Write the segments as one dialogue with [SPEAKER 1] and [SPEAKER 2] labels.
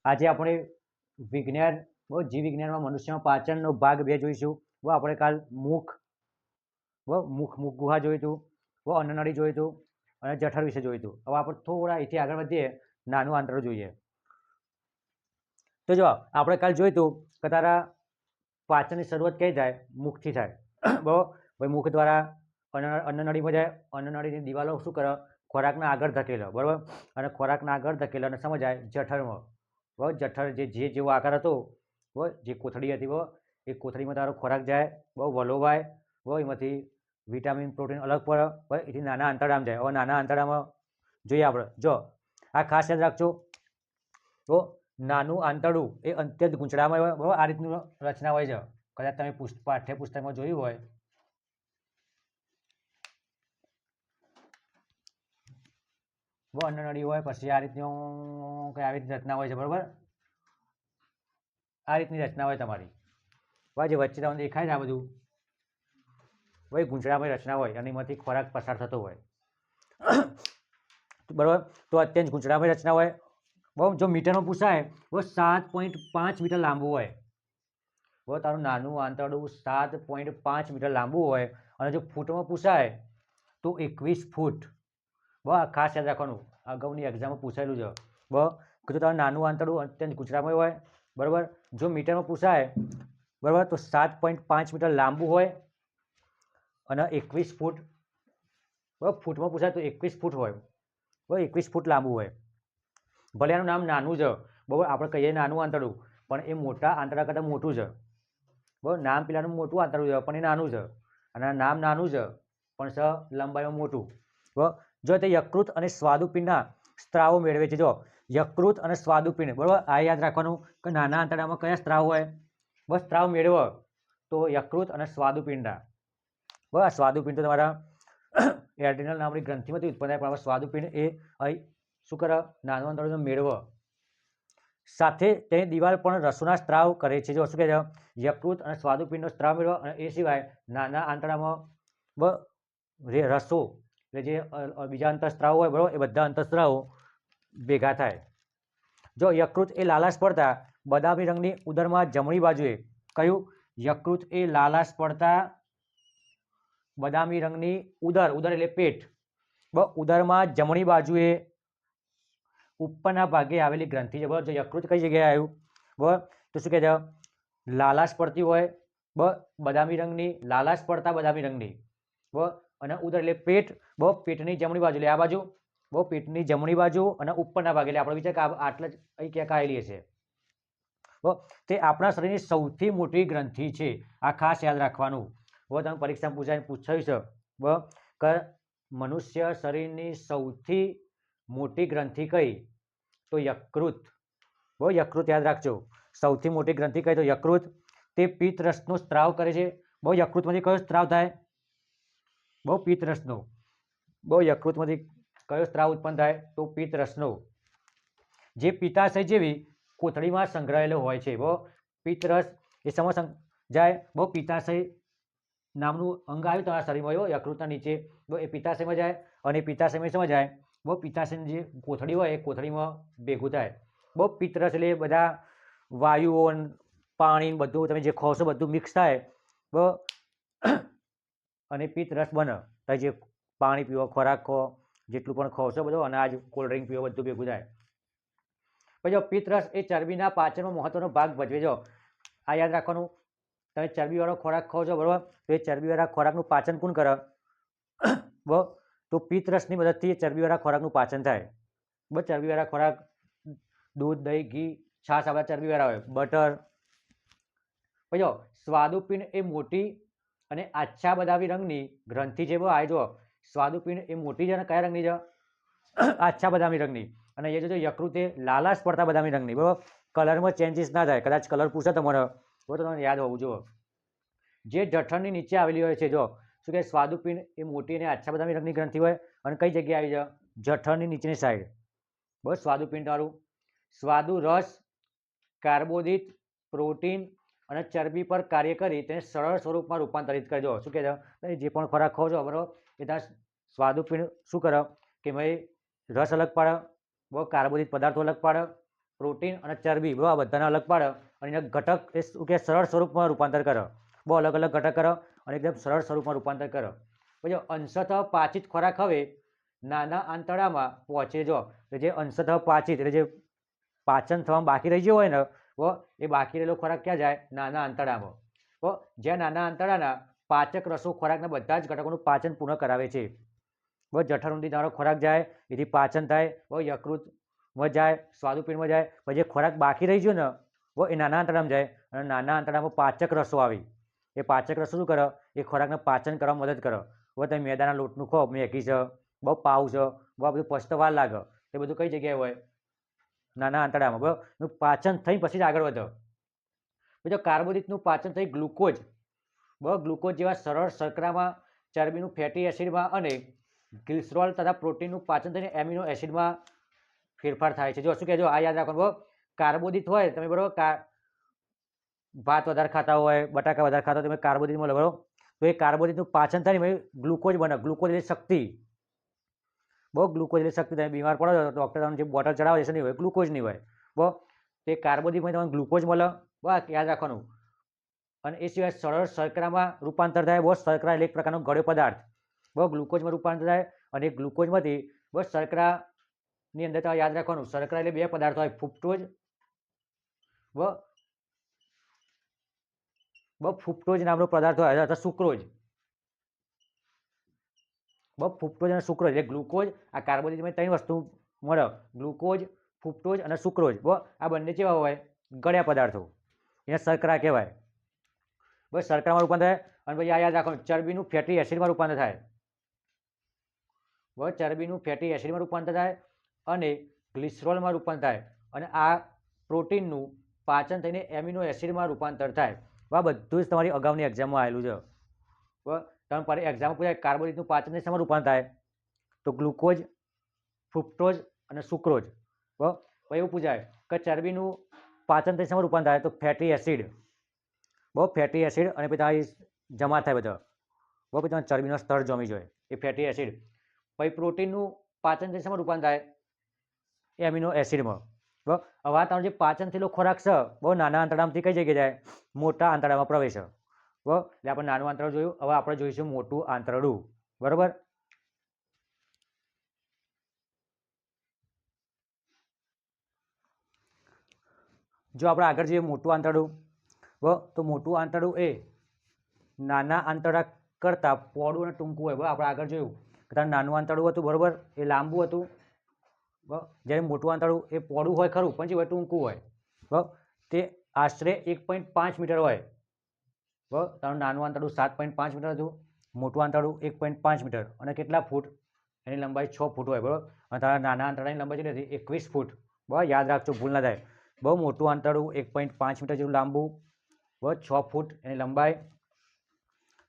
[SPEAKER 1] આજે આપણે વિજ્ઞાન જીવ વિજ્ઞાનમાં મનુષ્યમાં પાચનનો ભાગ 2 જોઈશું. આપણે કાલ મુખ મુખ ગુહા જોયું હતું, અન્નનળી જોયું હતું અને જઠર વિશે જોયું હતું. હવે આપણે થોડા અહીંથી આગળ વધીએ, નાનું આંતરડું જોઈએ. તો જો આપણે કાલ જોયું હતું કે તારા પાચનની શરૂઆત કઈ થાય? મુખથી થાય. બરાબર, મુખ દ્વારા અન્નનળીમાં જાય. અન્નનળીની દિવાલો શું કરે? ખોરાકને આગળ ધકેલો. બરાબર, અને ખોરાકને આગળ ધકેલો અને સમજાય જઠરમાં. બરાબર, જઠર જે જેવો આકાર હતો, બરાબર, જે કોથળી હતી, બરાબર, એ કોથળીમાં તારો ખોરાક જાય, બરાબર, વલોવાય, બરાબર, એમાંથી વિટામિન પ્રોટીન અલગ પડે, બરાબર, એથી નાના આંતરડામાં જાય. હવે નાના આંતરડામાં જોઈએ આપણે. જો આ ખાસ યાદ રાખજો, તો નાનું આંતરડું એ અત્યંત ગૂંચળામાં હોય. બરાબર, આ રીતનું રચના હોય છે. કદાચ તમે પાઠ્યપુસ્તકમાં જોયું હોય. અન્નનળી હોય, પછી આ રીતનું કઈ આવી રીતની રચના હોય છે. બરાબર, આ રીતની રચના હોય તમારી. જે વચ્ચે તમને દેખાય છે આ બધું, ભાઈ ગૂંચળામાં રચના હોય અને એમાંથી ખોરાક પસાર થતો હોય. બરાબર, તો અત્યંત ગૂંચળામાં રચના હોય. બરાબર, જો મીટરમાં પૂછાય તો 7.5 મીટર લાંબુ હોય. બરાબર, તારું નાનું આંતરડું 7.5 મીટર લાંબુ હોય. અને જો ફૂટમાં પૂછાય તો 21 ફૂટ. બરાબર, ખાસ યાદ રાખવાનું, અગાઉની એક્ઝામમાં પૂછાયેલું છે. બરાબર, કે જો તારું નાનું આંતરડું અત્યંત ગૂંચળામાં હોય. બરાબર, જો મીટરમાં પૂછાય, બરાબર, તો 7.5 મીટર લાંબુ હોય અને 21 ફૂટ. બરાબર, ફૂટમાં પૂછાય તો 21 ફૂટ હોય. બરાબર, 21 ફૂટ લાંબુ હોય. ભલે એનું નામ નાનું છે. બરાબર, આપણે કહીએ નાનું આંતરડું, પણ એ મોટા આંતરડા કરતાં મોટું છે. બરાબર, નામ પેલાનું મોટું આંતરડું છે પણ એ નાનું છે, અને નામ નાનું છે પણ લંબાઈમાં મોટું. બરાબર, જો તે યકૃત અને સ્વાદુપિંડના સ્ત્રાવો મેળવે છે. જો યકૃત અને સ્વાદુપિંડ, બરાબર, આ યાદ રાખવાનું કે નાના આંતરડામાં કયા સ્ત્રાવ હોય? બસ સ્ત્રાવ મેળવો તો યકૃત અને સ્વાદુપિંડના. બરાબર, સ્વાદુપિંડ તો તમારા એડ્રિનલ નામની ગ્રંથિમાંથી ઉત્પન્ન થાય, પણ સ્વાદુપિંડ એ અહીં શું કરે? નાનું આંતરડું મેળવો. સાથે તેની દિવાલ પણ રસોના સ્ત્રાવ કરે છે. જો શું કહે છે? યકૃત અને સ્વાદુપિંડનો સ્ત્રાવ મેળવો, અને એ સિવાય નાના આંતરડામાં રસો, એટલે જે બીજા અંતઃસ્ત્રાવો હોય, બરાબર, એ બધા અંતઃસ્ત્રાવો ભેગા થાય. જો યકૃત એ લાલાશ પડતા બદામી રંગની ઉદરમાં જમણી બાજુએ, કયું? યકૃત એ લાલાશ પડતા બદામી રંગની ઉદર એટલે પેટ, ઉદરમાં જમણી બાજુએ ઉપરના ભાગે આવેલી ગ્રંથિ છે. બરાબર, યકૃત કઈ જગ્યાએ આવ્યું? બરાબર, તો શું કહે છે? લાલાશ પડતી હોય, બરાબર, બદામી રંગની, લાલાશ પડતા બદામી રંગની, બરાબર, અને ઉદર એટલે પેટ, બરાબર, પેટની જમણી બાજુ, એટલે આ બાજુ, બરાબર, પેટની જમણી બાજુ અને ઉપરના ભાગે, એટલે આપણે વિચાર કે આટલા જ અહીં ક્યાંક આવેલી હશે. બરાબર, તે આપણા શરીરની સૌથી મોટી ગ્રંથિ છે. આ ખાસ યાદ રાખવાનું. બરાબર, તમે પરીક્ષામાં પૂછાયું છે. બરાબર, કે મનુષ્ય શરીરની સૌથી મોટી ગ્રંથિ કઈ? તો યકૃત. બરાબર, યકૃત યાદ રાખજો. સૌથી મોટી ગ્રંથિ કઈ? તો યકૃત. તે પિત્તરસનો સ્ત્રાવ કરે છે. બહુ યકૃતમાંથી કયો સ્ત્રાવ થાય? બહુ પિત્તરસનો. બહુ યકૃતમાંથી કયો સ્ત્રાવ ઉત્પન્ન થાય? તો પિત્તરસનો, જે પિત્તાશય જેવી કોથળીમાં સંગ્રહાયેલો હોય છે. બહુ પિત્તરસ એ સમય જાય. બહુ પિત્તાશય નામનું અંગ આવ્યું તમારા શરીરમાં, યકૃતના નીચે, એ પિત્તાશયમાં જાય, અને પિત્તાશયમાં સમય જાય. બહુ પિત્તાશયની જે કોથળી હોય એ કોથળીમાં ભેગું થાય. બહુ પિત્તરસ એટલે બધા વાયુઓ, પાણી, બધું તમે જે ખો છો બધું મિક્સ થાય, બરાબર, અને પિત્તરસ બને. તમે જે પાણી પીવો, ખોરાક ખો, જેટલું પણ ખો છો, બધું અનાજ, કોલ્ડ ડ્રિંક પીવો, બધું ભેગું થાય. પછી પિત્તરસ એ ચરબીના પાચનમાં મહત્વનો ભાગ ભજવે. જો આ યાદ રાખવાનું, તમે ચરબીવાળો ખોરાક ખાઓ છો, બરાબર, તો એ ચરબીવાળા ખોરાકનું પાચન કોણ કરે? બરાબર, તો પિત્તરસની મદદથી ચરબીવાળા ખોરાકનું પાચન થાય. બસ, ચરબીવાળા ખોરાક, દૂધ, દહીં, ઘી, છાશ, આ બધા ચરબીવાળા હોય, બટર. પછી સ્વાદુપિંડ એ મોટી અને આછા બદામી રંગની ગ્રંથિ છે. આ જો સ્વાદુપિંડ એ મોટી છે અને કયા રંગની છે? આછા બદામી રંગની. અને એ જો યકૃત એ લાલાશ પડતા બદામી રંગની. બરાબર, કલરમાં ચેન્જીસ ના થાય. કદાચ કલર પૂછે તમારે, બરાબર, તમને યાદ હોવું જોઈએ. જે જઠરની નીચે આવેલી હોય છે. જો શું કહે? સ્વાદુપિંડ એ મોટી અને આછા બદામી રંગની ગ્રંથિ હોય, અને કઈ જગ્યાએ આવી છે? જઠરની નીચેની સાઈડ. બસ, સ્વાદુપિંડ વાળું. સ્વાદુ રસ, કાર્બોદિત, પ્રોટીન અને ચરબી પર કાર્ય કરી તેને સરળ સ્વરૂપમાં રૂપાંતરિત કરી દો. શું કહે છે? જે પણ ખોરાક ખાઓ છો, બરાબર, એ ત્યાં સ્વાદુપિંડ શું કરે કે ભાઈ રસ અલગ પાડે, બહુ કાર્બોદિત પદાર્થો અલગ પાડે, પ્રોટીન અને ચરબી બરાબર આ બધાને અલગ પાડે અને એના ઘટક એ શું કે સરળ સ્વરૂપમાં રૂપાંતર કરે, બહુ અલગ અલગ ઘટક કરે અને એકદમ સરળ સ્વરૂપમાં રૂપાંતર કરે. પછી અંશતઃ પાચિત ખોરાક હવે નાના આંતરડામાં પહોંચે. જો જે અંશતઃ પાચિત એટલે જે પાચન થવામાં બાકી રહી ગયો હોય ને એ બાકી રહેલો ખોરાક ક્યાં જાય? નાના આંતરડામાં. જ્યાં નાના આંતરડાના પાચક રસો ખોરાકના બધા જ ઘટકોનું પાચન પૂર્ણ કરાવે છે. જઠર તમારો ખોરાક જાય, એથી પાચન થાય, યકૃતમાં જાય, સ્વાદુપિંડમાં જાય. પછી જે ખોરાક બાકી રહી ગયો ને એ નાના આંતરડામાં જાય અને નાના આંતરડામાં પાચક રસો આવે. એ પાચક રસો શું કરે? એ ખોરાકને પાચન કરવામાં મદદ કરે. તમે મેદાના લોટનું ખો, મેગી છે, બહુ પાવ છે, બહુ બધું પચતા વાર લાગે. એ બધું કઈ જગ્યાએ હોય? નાના આંતરડામાં. બરાબર, પાચન થઈ પછી જ આગળ વધે. બીજો કાર્બોદિતનું પાચન થઈ ગ્લુકોઝ, ગ્લુકોઝ જેવા સરળ શર્કરામાં, ચરબીનું ફેટી એસિડમાં અને ગ્લિસરોલ તથા પ્રોટીનનું પાચન થઈને એમિનો એસિડમાં ફેરફાર થાય છે. જો શું કહેજો, આ યાદ રાખવાનું. કાર્બોદિત હોય તમે બરાબર, ભાત વધારે ખાતા હોય, બટાકા વધારે ખાતા હોય, તમે કાર્બોદિત મળે બરાબર, તો એ કાર્બોદિતનું પાચન થાય ને ગ્લુકોઝ બને. ગ્લુકોઝ એટલે શક્તિ. ગ્લુકોઝ એટલે શક્તિ. તમે બીમાર પડો તો ડૉક્ટર તમને જે બોટલ ચડાવે છે નહીં હોય, ગ્લુકોઝ નહીં હોય. તે કાર્બોદિતમાં તમને ગ્લુકોઝ મળે. બસ યાદ રાખવાનું. અને એ સિવાય સરળ શર્કરામાં રૂપાંતર થાય. શર્કરા એટલે એક પ્રકારનો ગળ્યો પદાર્થ. ગ્લુકોઝમાં રૂપાંતર થાય અને ગ્લુકોઝમાંથી શર્કરાની અંદર તો યાદ રાખવાનું, શર્કરા એટલે બે પદાર્થો હોય, ફ્રુક્ટોઝ ફ્રુક્ટોઝ નામનો પદાર્થ હોય અથવા સુક્રોઝ. ફ્રુક્ટોઝ અને સુક્રોઝ એટલે ગ્લુકોઝ. આ કાર્બોદિતમાં ત્રણ વસ્તુ મળે: ગ્લુકોઝ, ફ્રુક્ટોઝ અને સુક્રોઝ. આ બંને કેવા હોય? ગળ્યા પદાર્થો. એને શર્કરા કહેવાય. શર્કરામાં રૂપાંતર થાય. અને પછી આ યાદ રાખવાનું, ચરબીનું ફેટી એસિડમાં રૂપાંતર થાય. ચરબીનું ફેટી એસિડમાં રૂપાંતર થાય અને ગ્લિસરોલમાં રૂપાંતર થાય. અને આ પ્રોટીનનું પાચન થઈને એમિનો એસિડમાં રૂપાંતર થાય. આ બધું જ તમારી અગાઉની એક્ઝામમાં આવેલું છે. તમે એક્ઝામ પૂછાય કાર્બોદિતનું પાચન શેમાં રૂપાંતર થાય? તો ગ્લુકોઝ, ફ્રુક્ટોઝ અને સુક્રોઝ. પછી એવું પૂછાય કે ચરબીનું પાચન થઈને શેમાં રૂપાંતર થાય? તો ફેટી એસિડ. ફેટી એસિડ અને પછી તમારી જમા થાય બધા. પછી તમારે ચરબીનો સ્તર જમી જોઈએ એ ફેટી એસિડ. પછી પ્રોટીનનું પાચન થઈને શેમાં રૂપાંતર થાય? એમિનો એસિડમાં. હવે આ તમારો જે પાચન થયેલો ખોરાક છે નાના આંતરડામાંથી કઈ જગ્યાએ જાય? મોટા આંતરડામાં પ્રવેશે. એટલે આપણે નાનું આંતરડું જોયું. હવે આપણે જોઈશું મોટું આંતરડું. બરોબર. જો આપણે આગળ જઈએ મોટું આંતરડું, તો મોટું આંતરડું એ નાના આંતરડા કરતાં પોળું અને ટૂંકું હોય. આપણે આગળ જોયું કે નાનું આંતરડું હતું બરોબર, એ લાંબુ હતું. જ્યારે મોટું આંતરડું એ પોળું હોય ખરું, પણ જે હોય ટૂંકું હોય. તે આશરે 1.5 મીટર હોય. તારું નાનું આંતરડું 7.5 મીટર હતું, મોટું આંતરડું 1.5 મીટર. અને કેટલા ફૂટ? એની લંબાઈ 6 ફૂટ હોય. બરાબર. અને તારા નાના આંતરડાની લંબાઈ કેટલી હતી? 21 ફૂટ. યાદ રાખજો, ભૂલ ના થાય. મોટું આંતરડું 1.5 મીટર જેવું લાંબુ, 6 ફૂટ એની લંબાઈ.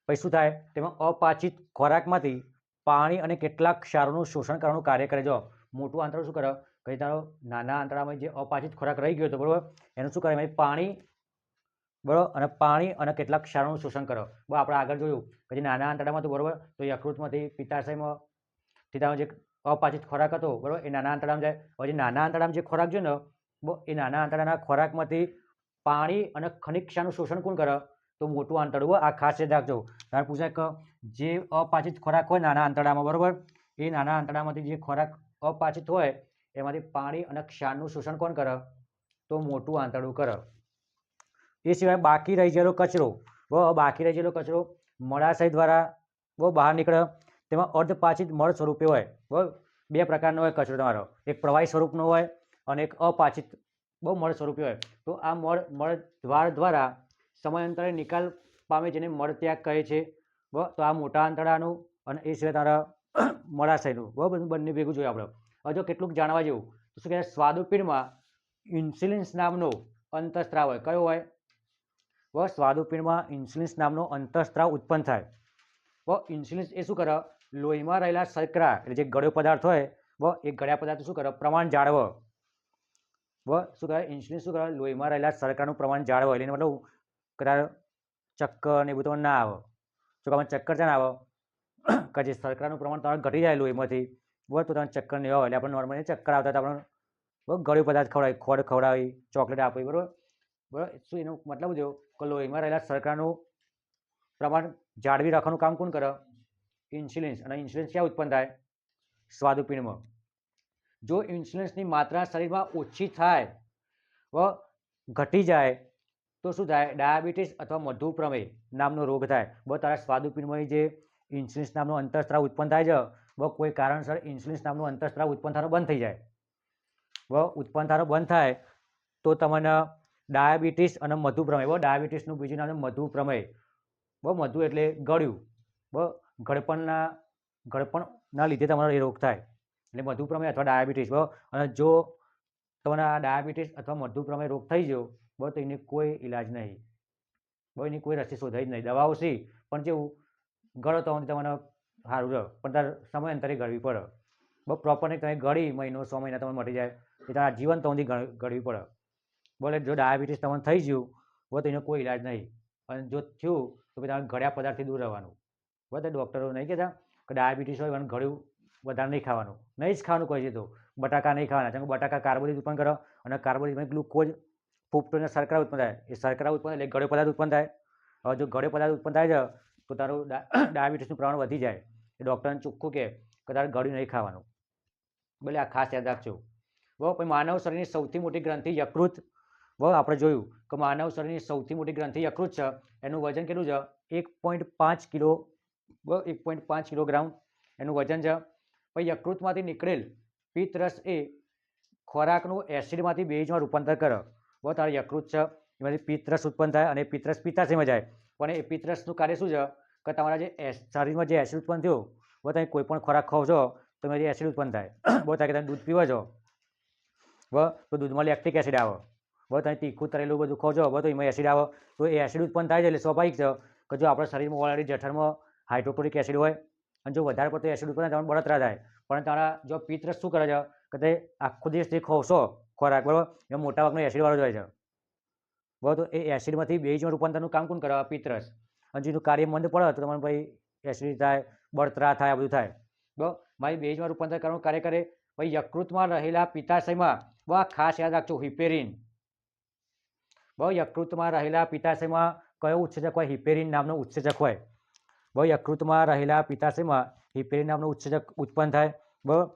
[SPEAKER 1] પછી શું થાય? તેમાં અપાચિત ખોરાકમાંથી પાણી અને કેટલાક ક્ષારોનું શોષણ કરવાનું કાર્ય કરે. જો મોટું આંતરડું શું કરે? કે તારો નાના આંતરડામાં જે અપાચિત ખોરાક રહી ગયો હતો બરાબર, એનું શું કરે? પાણી બરાબર અને પાણી અને કેટલાક ક્ષારોનું શોષણ કરો. આપણે આગળ જોયું કે જે નાના આંતરડામાં હતું બરાબર, તો યકૃતમાંથી પિત્તાશયમાંથી તારો જે અપાચિત ખોરાક હતો બરાબર, એ નાના આંતરડામાં જાય. હવે જે નાના આંતરડામાં જે ખોરાક છે ને એ નાના આંતરડાના ખોરાકમાંથી પાણી અને ખનિજ ક્ષારનું શોષણ કોણ કરે? તો મોટું આંતરડું. આ ખાસ યાદ રાખજો. તારે પૂછાય કે જે અપાચિત ખોરાક હોય નાના આંતરડામાં બરાબર, એ નાના આંતરડામાંથી જે ખોરાક અપાચિત હોય એમાંથી પાણી અને ક્ષારનું શોષણ કોણ કરે? તો મોટું આંતરડું કરે. એ સિવાય બાકી રહી ગયેલો કચરો, બાકી રહી ગયેલો કચરો મળાશય દ્વારા બહાર નીકળે. તેમાં અર્ધપાચિત મળ સ્વરૂપે હોય. બે પ્રકારનો હોય કચરો તમારો, એક પ્રવાહી સ્વરૂપનો હોય અને એક અપાચિત મળ સ્વરૂપે હોય. તો આ મળ દ્વારા સમયાંતરે નિકાલ પામે, જેને મળત્યાગ કહે છે. તો આ મોટા આંતરડાનું અને એ સિવાય તારા મળાશયનું બધું બંને ભેગું જોઈએ આપણે. હવે જો કેટલુંક જાણવા જેવું તો શું કહેવાય? સ્વાદુપિંડમાં ઇન્સ્યુલિન્સ નામનો અંતઃસ્ત્રાવ હોય. કયો હોય? સ્વાદુપિંડમાં ઇન્સ્યુલિન્સ નામનો અંતઃસ્ત્રાવ ઉત્પન્ન થાય. ઇન્સ્યુલિન્સ એ શું કરે? લોહીમાં રહેલા શર્કરા એટલે જે ગળ્યો પદાર્થ હોય એ ગળ્યા પદાર્થ શું કરે? પ્રમાણ જાળવે. શું કરે? ઇન્સ્યુલિન શું કરે? લોહીમાં રહેલા શર્કરાનું પ્રમાણ જાળવે. એટલે મતલબ કદાચ ચક્કર ને એ બધું ના આવે. જો તમે ચક્કર છે ને આવે કે જે શર્કરાનું પ્રમાણ તમારે ઘટી જાય લોહીમાંથી તો તમને ચક્કર નહીં આવે. એટલે આપણે નોર્મલી ચક્કર આવતા આપણે બરાબર, ગળ્યો પદાર્થ ખવડાવી, ખોડ ખવડાવી, ચોકલેટ આપવી, બરાબર. બરાબર, શું એનો મતલબ જો કે લોહીમાં રહેલા શર્કરાનું પ્રમાણ જાળવી રાખવાનું કામ કોણ કરે? ઇન્સ્યુલિન. અને ઇન્સ્યુલિન ક્યાં ઉત્પન્ન થાય? સ્વાદુપિંડમાં. જો ઇન્સ્યુલિન્સની માત્રા શરીરમાં ઓછી થાય વ ઘટી જાય તો શું થાય? ડાયાબિટીસ અથવા મધુપ્રમેહ નામનો રોગ થાય. બહુ તારા સ્વાદુપિંડમાં જે ઇન્સ્યુલિન નામનો અંતઃસ્ત્રાવ ઉત્પન્ન થાય છે, બહુ કોઈ કારણસર ઇન્સ્યુલિન નામનો અંતઃસ્ત્રાવ ઉત્પન્ન થવાનો બંધ થઈ જાય, બહુ ઉત્પન્ન થવાનો બંધ થાય તો તમને ડાયાબિટીસ અને મધુપ્રમેહ, બહુ ડાયાબિટીસનું બીજું નામ મધુપ્રમેહ, બહુ મધુ એટલે ગળ્યું, બહુ ગળપણના લીધે તમારો એ રોગ થાય એટલે મધુપ્રમેહ અથવા ડાયાબિટીસ. બહુ અને જો તમને આ ડાયાબિટીસ અથવા મધુપ્રમેહ રોગ થઈ ગયો બહુ તો એની કોઈ ઈલાજ નહીં, બહુ એની કોઈ રસી શોધાઈ જ નહીં. દવાઓ સી પણ જેવું ગળો તો તમને સારું રહે પણ તાર સમયાંતરે ગળવી પડે. બહુ પ્રોપર નહીં, તમે ગળી મહિનો 6 મહિના તમને મટી જાય એ તમારા જીવન તમને ગળવી પડે. બોલે જો ડાયાબિટીસ તમને થઈ ગયું બહુ તો એનો કોઈ ઈલાજ નહીં. અને જો થયું તો પછી તમારે ગળ્યા પદાર્થથી દૂર રહેવાનું. બરાબર, ડૉક્ટરો નહીં કહેતા કે ડાયાબિટીસ હોય અને ગળ્યું વધારે નહીં ખાવાનું, નહીં જ ખાવાનું કહે છે. તો બટાકા નહીં ખાવાના, કારણ કે બટાકા કાર્બોદિત ઉત્પન્ન કરે અને કાર્બોદિતમાં ગ્લુકોઝ ફૂફતોને શર્કરા ઉત્પન્ન થાય, એ શર્કરા ઉત્પન્ન એટલે ગળ્યો પદાર્થ ઉત્પન્ન થાય. હવે જો ગળ્યો પદાર્થ ઉત્પન્ન થાય છે તો તારું ડાયાબિટીસનું પ્રમાણ વધી જાય. એ ડૉક્ટરને ચોખ્ખું કે તારે ગળ્યું નહીં ખાવાનું. બોલે આ ખાસ યાદ રાખજો. બહુ પછી માનવ શરીરની સૌથી મોટી ગ્રંથિ યકૃત. બહુ આપણે જોયું કે માનવ શરીરની સૌથી મોટી ગ્રંથિ યકૃત છે. એનું વજન કેટલું છે? 1.5 કિલો, 1.5 કિલોગ્રામ એનું વજન છે. પછી યકૃતમાંથી નીકળેલ પિત્તરસ એ ખોરાકનું એસિડમાંથી બેઝમાં રૂપાંતર કરે. બહુ તારે યકૃત છે એમાંથી પિત્તરસ ઉત્પન્ન થાય અને પિત્તરસ પિત્તાશયમાં જાય. પણ એ પિત્તરસનું કાર્ય શું છે કે તમારા જે શરીરમાં જે એસિડ ઉત્પન્ન થયો બહુ તમે કોઈ પણ ખોરાક ખાઓ છો તો એમાંથી એસિડ ઉત્પન્ન થાય. બહુ થાય કે તમે દૂધ પીવો છો બરાબર તો દૂધમાં લેક્ટિક એસિડ આવે. બહુ તમે તીખું તળેલું બધું ખાઓ છો બહુ તો એમાં એસિડ આવે. તો એ એસિડ ઉત્પન્ન થાય છે એટલે સ્વાભાવિક છે કે જો આપણા શરીરમાં ઓલરેડી જઠરમાં હાઇડ્રોક્લોરિક એસિડ હોય અને જો વધારે પડતો એસિડ ઉત્પન્ન થાય તો બળતરા થાય. પણ તારા જો પિત્તરસ શું કરે છે કે તે આખો દિવસ જે ખાવશો ખોરાક બરાબર એમાં મોટા ભાગનો એસિડવાળો જ હોય છે. બરાબર, તો એ એસિડમાંથી બેઝમાં રૂપાંતરનું કામ કોણ કરે? પિત્તરસ. અને જેનું કાર્ય મંદ પડે તો તમારે ભાઈ એસિડ થાય, બળતરા થાય, આ બધું થાય. બરાબર, મારી બેઝમાં રૂપાંતર કરવાનું કાર્ય કરે. પછી યકૃતમાં રહેલા પિત્તાશયમાં બહુ ખાસ યાદ રાખજો હિપેરિન. બહુ યકૃતમાં રહેલા પિત્તાશયમાં કયો ઉત્સેચક હોય? હિપેરિન નામનો ઉત્સેચક હોય. બહુ યકૃતમાં રહેલા પિત્તાશયમાં હિપેરિન નામનો ઉત્સેચક ઉત્પન્ન થાય. બરાબર,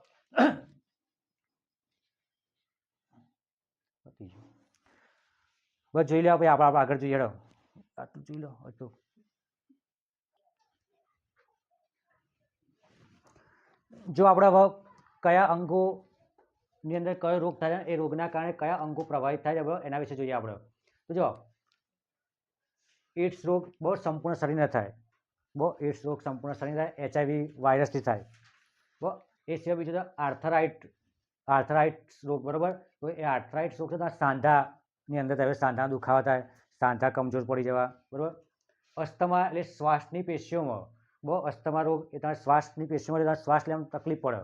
[SPEAKER 1] બસ જોઈ લો. આપણે આગળ જોઈએ. આટલું જોઈ લો. જો આપણે હવે કયા અંગોની અંદર કયો રોગ થાય એ રોગના કારણે કયા અંગો પ્રભાવિત થાય છે એના વિશે જોઈએ આપણે. તો જો એડ્સ રોગ બહુ સંપૂર્ણ શરીરને થાય. બહુ એડ્સ રોગ સંપૂર્ણ શરીર થાય. HIV વાયરસથી થાય. બહુ એ સિવાય બીજું તો આર્થરાઇટ્સ રોગ. બરાબર, તો એ આર્થરાઇટ્સ રોગ છે તો સાંધાની અંદર થાય. સાંધાના દુખાવા થાય, સાંધા કમજોર પડી જવા. બરાબર, અસ્થમા એટલે શ્વાસની પેશીઓમાં બહુ અસ્થમા રોગ એ તમારે શ્વાસની પેશીઓમાં તમારે શ્વાસ લેવામાં તકલીફ પડે.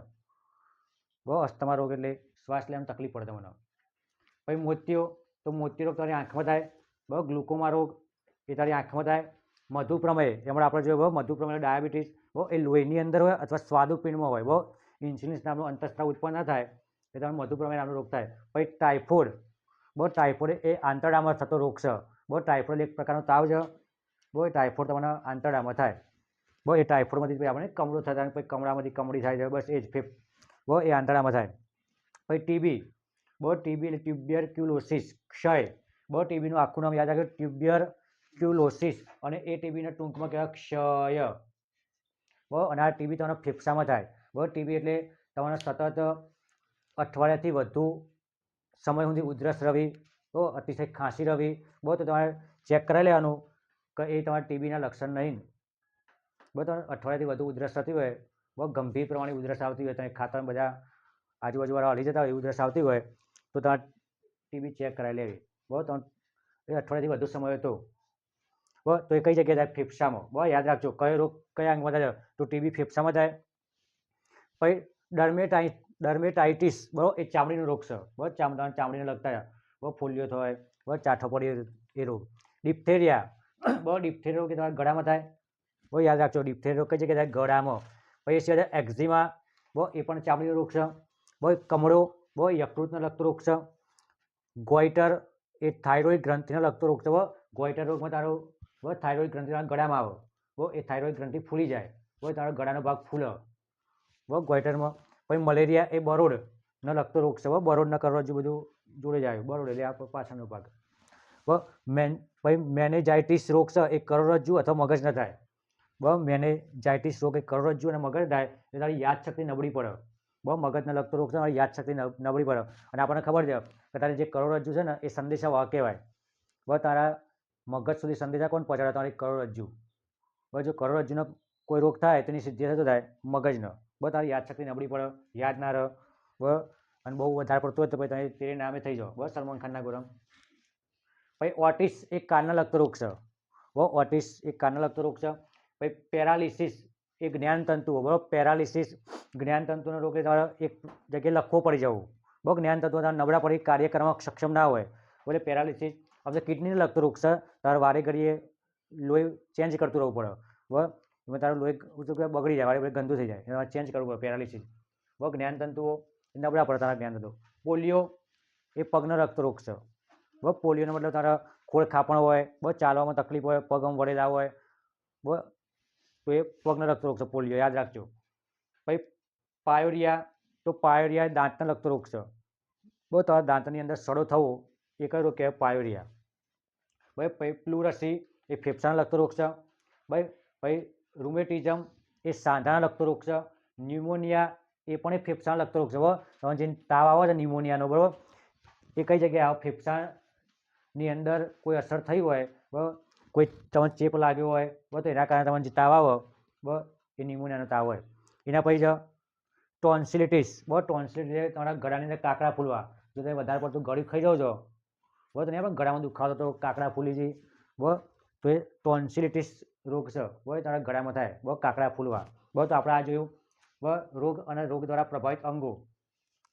[SPEAKER 1] બહુ અસ્થમા રોગ એટલે શ્વાસ લેવામાં તકલીફ પડે તમને. પછી મોતિયો, તો મોતિયો રોગ તમારી આંખમાં થાય. બહુ ગ્લુકોમા રોગ એ તારી આંખમાં થાય. મધુપ્રમેહ એમાં આપણે જોયું મધુપ્રમેહ ડાયાબિટીસ બહુ એ લોહીની અંદર હોય અથવા સ્વાદુપિંડમાં હોય. બહુ ઇન્સ્યુલિન નામનો અંતઃસ્ત્રાવ ઉત્પન્ન ના થાય એ તમને મધુપ્રમેહ નામનો રોગ થાય. પછી ટાઇફોઇડ. બહુ ટાઇફોઇડ એ આંતરડામાં થતો રોગ છે. બહુ ટાઇફોઇડ એક પ્રકારનો તાવ છે. બહુ ટાઇફોઇડ તમને આંતરડામાં થાય. બહુ એ ટાઇફોઇડમાંથી આપણે કમળો થતા પછી કમળામાંથી કમળી થાય છે. બસ એ જ બહુ એ આંતરડામાં થાય. પછી ટીબી. બહુ ટીબી એટલે ટ્યુબરક્યુલોસિસ ક્ષય. બહુ ટીબીનું આખું નામ યાદ રાખજો ટ્યુબરક્યુલોસિસ અને એ ટીબીના ટૂંકમાં કહેવાય ક્ષય. બહુ અને આ ટીબી તમારા ફેફસામાં થાય. બહુ ટીબી એટલે તમારે સતત અઠવાડિયાથી વધુ સમય સુધી ઉધરસ રવી, તો અતિશય ખાંસી રવી. બહુ તો તમારે ચેક કરાવી લેવાનું કે એ તમારા ટીબીના લક્ષણ નહીં. બહુ તમારે અઠવાડિયાથી વધુ ઉધરસ થતી હોય, બહુ ગંભીર પ્રમાણે ઉધરસ આવતી હોય, તમે ખાતા બધા આજુબાજુવાળા હલી જતા હોય ઉધરસ આવતી હોય તો તમારે ટીબી ચેક કરાવી લેવી. બહુ તમે એ અઠવાડિયાથી વધુ સમય હતો બહુ તો એ કઈ જગ્યાએ થાય? ફેફસામાં. બહુ યાદ રાખજો કયો રોગ કયા અંગમાં થાય તો ટીબી ફેફસામાં થાય. પછી ડર્મેટાઇટિસ બહુ એ ચામડીનો રોગ છે. બહુ ચામડીને લગતા બહુ ફોલ્લીઓ થાય, બહુ ચાઠો પડી એ રોગ. ડિપ્થેરિયા. બહુ ડિપ્થેરિયા રોગ એ તમારા ગળામાં થાય. બહુ યાદ રાખજો ડિપ્થેરિયા રોગ કઈ જગ્યાએ થાય? ગળામાં. પછી એ સિવાય એક્ઝિમા. બહુ એ પણ ચામડીનો રોગ છે. બહુ કમળો બરાબર યકૃતને લગતો રોગ છે. ગોઈટર એ થાઇરોઇડ ગ્રંથિને લગતો રોગ છે. ગોઈટર રોગમાં તારો થાઇરોઇડ ગ્રંથિ ગળામાં આવે, એ થાઇરોઇડ ગ્રંથિ ફૂલી જાય, તારો ગળાનો ભાગ ફૂલે ગોઈટરમાં. પછી મલેરિયા એ બરોડને લગતો રોગ છે. બરોડના કરોડરજ્જુ બધું જોડે જાય, બરોડ એટલે આ પાછળનો ભાગ. પછી મેનેજાઇટિસ રોગ છે એ કરોડરજ્જુ અથવા મગજને થાય. મેનેજાઇટિસ રોગ એ કરોડરજ્જુ અને મગજ થાય એટલે તારી યાદશક્તિ નબળી પડે. મગજને લગતો રોગ છે, તારી યાદશક્તિ નબળી પડે. અને આપણને ખબર છે કે તારી જે કરોડરજ્જુ છે ને એ સંદેશાવાહક કહેવાય. તારા મગજ સુધી સંદેશા કોણ પહોંચાડે? તારી કરોડરજ્જુ. જો કરોડરજ્જુનો કોઈ રોગ થાય તેની સિદ્ધિ થતો થાય મગજનો. તારી યાદશક્તિ નબળી પડે, યાદ ના રહે, અને બહુ વધારે પડતું હોય તો પછી તેરે નામે થઈ જાઓ. સલમાન ખાનના ગોરમ. પછી ઓટિસ એક કાનને લગતો રોગ છે. ઓટિસ એક કાનને લગતો રોગ છે. પછી પેરાલિસિસ એ જ્ઞાનતંતુ. પેરાલિસિસ જ્ઞાનતંતુનો રોગ એ તમારે એક જગ્યાએ લખવો પડી જવું. જ્ઞાનતંતુ તમારે નબળા પડી કાર્ય કરવામાં સક્ષમ ના હોય એટલે પેરાલિસિસ. હવે કિડનીને લગતો રોગ છે. તારે વારે ઘડીએ લોહી ચેન્જ કરતું રહેવું પડે. એમાં તારું લોહી બગડી જાય, વારે ગંદુ થઈ જાય, એમાં ચેન્જ કરવું પડે પેરાલિસિસ. જ્ઞાનતંતુઓ નબળા પડે તારા જ્ઞાનતંતુ. પોલિયો એ પગનો લગતો રોગ છે. પોલિયોનો મતલબ તારા ખોળ ખાપણ હોય, ચાલવામાં તકલીફ હોય, પગમાં વળેલા હોય, તો એ પગનો લગતો રોગ છે પોલિયો, યાદ રાખજો. પછી પાયોરિયા, તો પાયોરિયા દાંતને લગતો રોગ છે. તારા દાંતની અંદર સડો થવો એ કયો રોગ કહેવાય? પાયોરિયા. પછી પ્લુરસી એ ફેફસાને લગતો રોગ છે. પછી રૂમેટિઝમ એ સાંધાને લગતો રોગ છે. ન્યુમોનિયા એ પણ એ ફેફસાને લગતો રોગ છે. તમે જે તાવ આવે છે ન્યુમોનિયાનો, બરાબર, એ કઈ જગ્યાએ આવે? ફેફસાની અંદર કોઈ અસર થઈ હોય, કોઈ તમને ચેપ લાગ્યો હોય, તો એના કારણે તમને જે તાવ આવે એ ન્યુમોનિયાનો તાવ હોય. એના પછી છે ટોન્સિલિટિસ. ટોન્સિલિટિસ તમારા ગળાની અંદર કાકડા ફૂલવા. જો તમે વધારે પડતું ગળ્યું ખાઈ જાઓ છો, તો ને પણ ગળામાં દુખાવો તો કાકડા ફૂલી જાય, તો એ ટોન્સિલિટિસ રોગ છે. તારા ગળામાં થાય કાકડા ફૂલવા. તો આપણે આ જોયું રોગ અને રોગ દ્વારા પ્રભાવિત અંગો.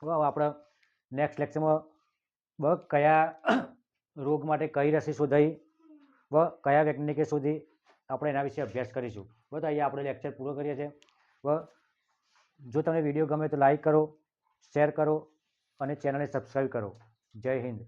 [SPEAKER 1] આપણે નેક્સ્ટ લેક્ચરમાં કયા રોગ માટે કઈ રસી શોધાઈ, કયા વૈજ્ઞાનિકે શોધી, આપણે એના વિશે અભ્યાસ કરીશું. અહીંયા આપણે લેક્ચર પૂરો કરીએ છીએ. જો તમને વિડીયો ગમે તો લાઈક કરો, શેર કરો અને ચેનલને સબસ્ક્રાઈબ કરો. જય હિન્દ.